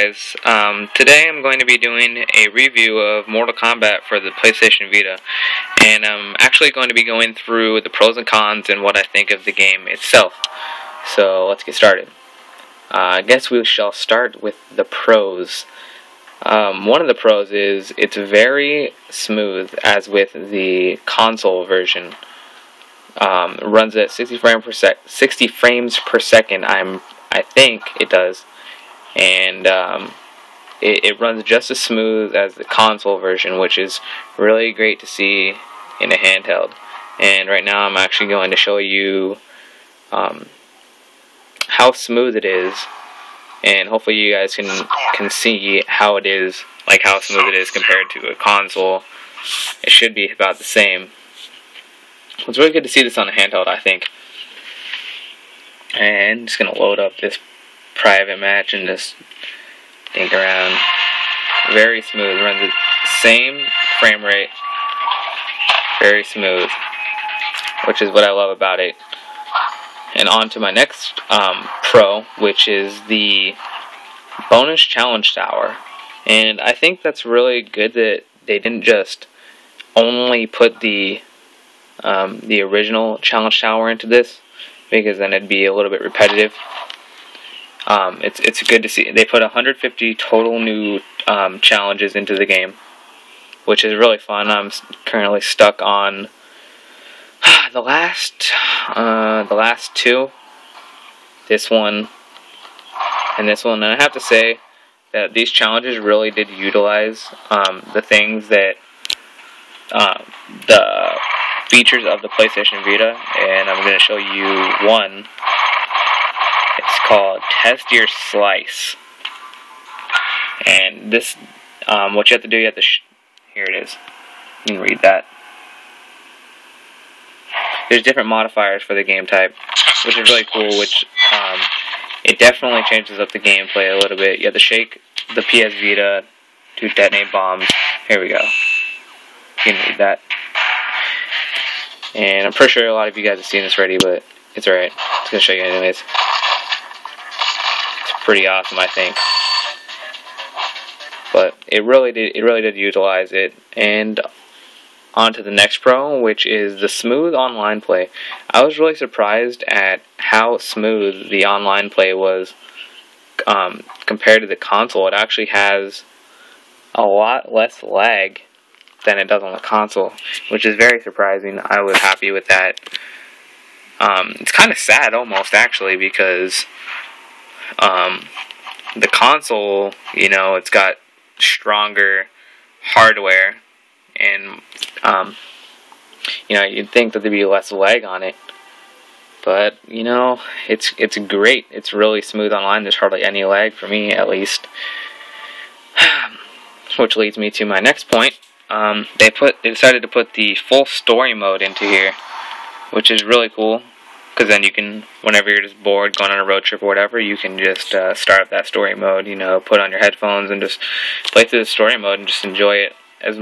guys, today I'm going to be doing a review of Mortal Kombat for the PlayStation Vita, and I'm actually going to be going through the pros and cons and what I think of the game itself. So let's get started. I guess we shall start with the pros. One of the pros is it's very smooth, as with the console version. It runs at 60 frames per second. I think it does. And it runs just as smooth as the console version, which is really great to see in a handheld. And right now I'm actually going to show you how smooth it is, and hopefully you guys can see how it is, like how smooth it is compared to a console. It should be about the same. It's really good to see this on a handheld, I think. And I'm just going to load up this private match and just dink around. Very smooth. Runs the same frame rate. Very smooth, which is what I love about it. And on to my next pro, which is the bonus challenge tower. And I think that's really good that they didn't just only put the original challenge tower into this, because then it'd be a little bit repetitive. It's good to see. They put 150 total new challenges into the game, which is really fun. I'm currently stuck on the last two, this one and this one, and I have to say that these challenges really did utilize the things that the features of the PlayStation Vita, and I'm going to show you one. It's called Test Your Slice, and this, what you have to do, you have to, here it is, you can read that. There's different modifiers for the game type, which is really cool, which, it definitely changes up the gameplay a little bit. You have to shake the PS Vita to detonate bombs. Here we go. You can read that. And I'm pretty sure a lot of you guys have seen this already, but it's alright. I'm just going to show you anyways. It's pretty awesome, I think. But it really did utilize it. And on to the next pro, which is the smooth online play. I was really surprised at how smooth the online play was compared to the console. It actually has a lot less lag than it does on the console, which is very surprising. I was happy with that. It's kind of sad almost, actually, because the console, you know, it's got stronger hardware, and you know, you'd think that there'd be less lag on it, but you know, it's great. It's really smooth online. There's hardly any lag for me, at least. Which leads me to my next point. They decided to put the full story mode into here, which is really cool, because then you can, whenever you're just bored, going on a road trip or whatever, you can just start up that story mode, you know, put on your headphones and just play through the story mode and just enjoy it as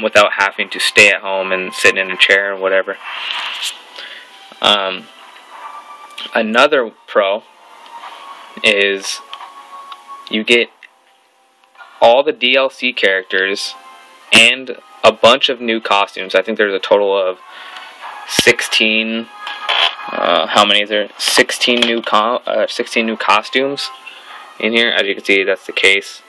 without having to stay at home and sit in a chair or whatever. Another pro is you get all the DLC characters and a bunch of new costumes. I think there's a total of 16. How many is there? 16 new costumes in here. As you can see, that's the case.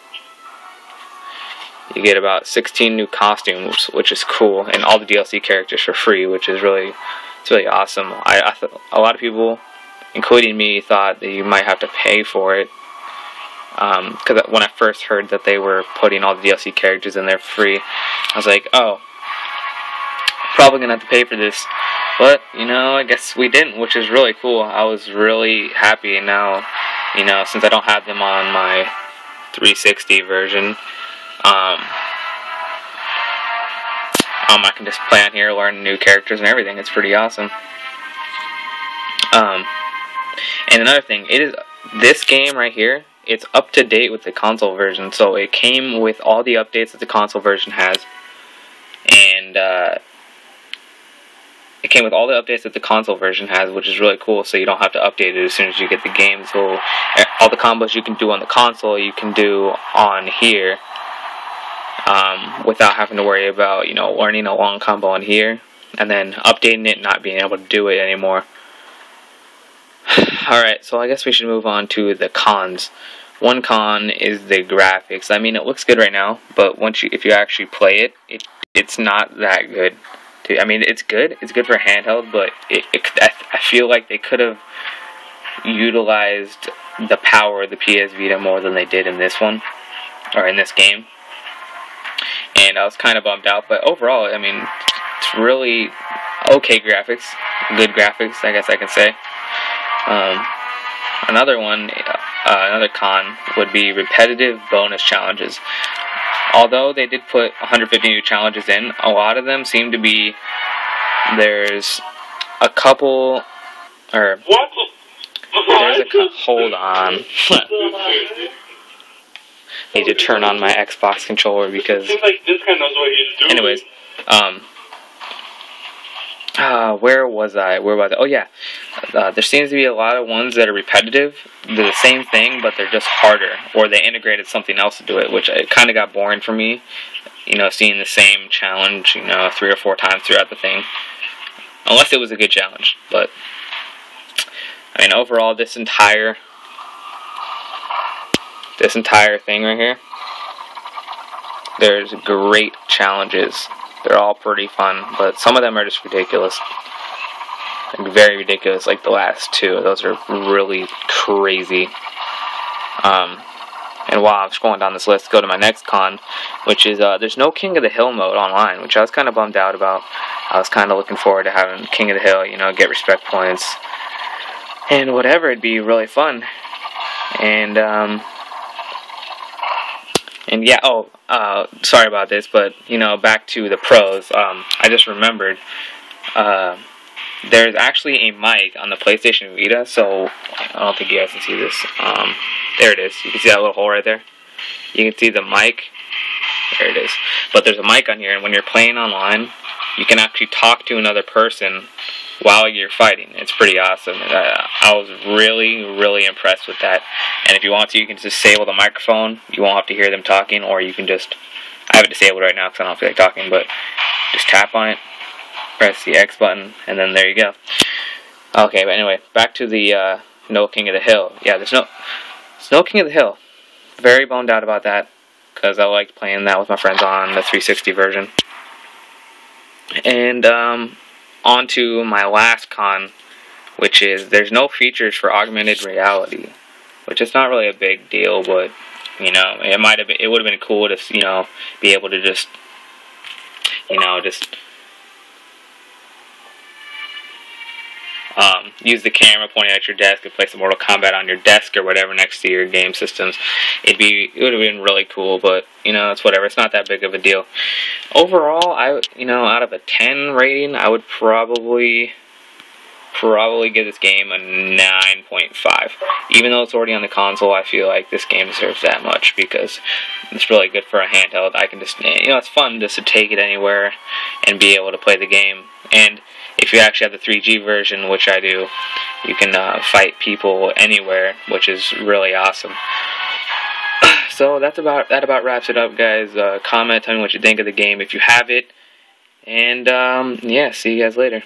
You get about 16 new costumes, which is cool, and all the DLC characters for free, which is really awesome. I thought a lot of people, including me, thought that you might have to pay for it. Because when I first heard that they were putting all the DLC characters in there free, I was like, oh, probably gonna have to pay for this. But, you know, I guess we didn't, which is really cool. I was really happy. And now, you know, since I don't have them on my 360 version, I can just play on here, learn new characters and everything. It's pretty awesome. And another thing, this game right here, it's up to date with the console version, so it came with all the updates that the console version has, and it came with all the updates that the console version has, which is really cool, so you don't have to update it as soon as you get the game. So all the combos you can do on the console, you can do on here, without having to worry about, learning a long combo on here, and then updating it and not being able to do it anymore. Alright, so I guess we should move on to the cons. One con is the graphics. I mean, it looks good right now, but if you actually play it, it's not that good. I mean, it's good. It's good for handheld, but I feel like they could have utilized the power of the PS Vita more than they did in this one, or in this game. And I was kind of bummed out, but overall, I mean, it's really okay graphics. Good graphics, I guess I can say. Another con would be repetitive bonus challenges. Although they did put 150 new challenges in, a lot of them seem to be, there's a couple, hold on. Need to turn on my Xbox controller because, anyways, where was I? Oh yeah, there seems to be a lot of ones that are repetitive. They're the same thing, but they're just harder, or they integrated something else to do it, which it kind of got boring for me. Seeing the same challenge, 3 or 4 times throughout the thing, unless it was a good challenge. But I mean, overall, this entire thing right here, there's great challenges. They're all pretty fun, but some of them are just ridiculous. Like, very ridiculous, like the last 2. Those are really crazy. And while I'm scrolling down this list, go to my next con, which is, there's no King of the Hill mode online, which I was kind of bummed out about. I was kind of looking forward to having King of the Hill, get respect points, and whatever, it'd be really fun. And yeah, sorry about this, but, back to the pros, I just remembered, there's actually a mic on the PlayStation Vita, so I don't think you guys can see this. There it is. You can see that little hole right there? You can see the mic. There it is. But there's a mic on here, and when you're playing online, you can actually talk to another person while you're fighting. It's pretty awesome. I was really, really impressed with that. And if you want to, you can just disable the microphone. You won't have to hear them talking, or you can just, I have it disabled right now because I don't feel like talking, but just tap on it, press the X button, and then there you go. Okay, but anyway, back to the no King of the Hill. Yeah, there's no King of the Hill. Very bummed out about that, because I liked playing that with my friends on the 360 version. And on to my last con, which is there's no features for augmented reality, which is not really a big deal, but it would have been cool to be able to just use the camera pointing at your desk and play some Mortal Kombat on your desk or whatever next to your game systems. It would have been really cool, but it's whatever. It's not that big of a deal. Overall, out of a 10 rating, I would probably give this game a 9.5. Even though it's already on the console, I feel like this game deserves that much because it's really good for a handheld. I can just, it's fun just to take it anywhere and be able to play the game. And if you actually have the 3G version, which I do, you can fight people anywhere, which is really awesome. So that about wraps it up, guys. Comment, tell me what you think of the game if you have it. And yeah, see you guys later.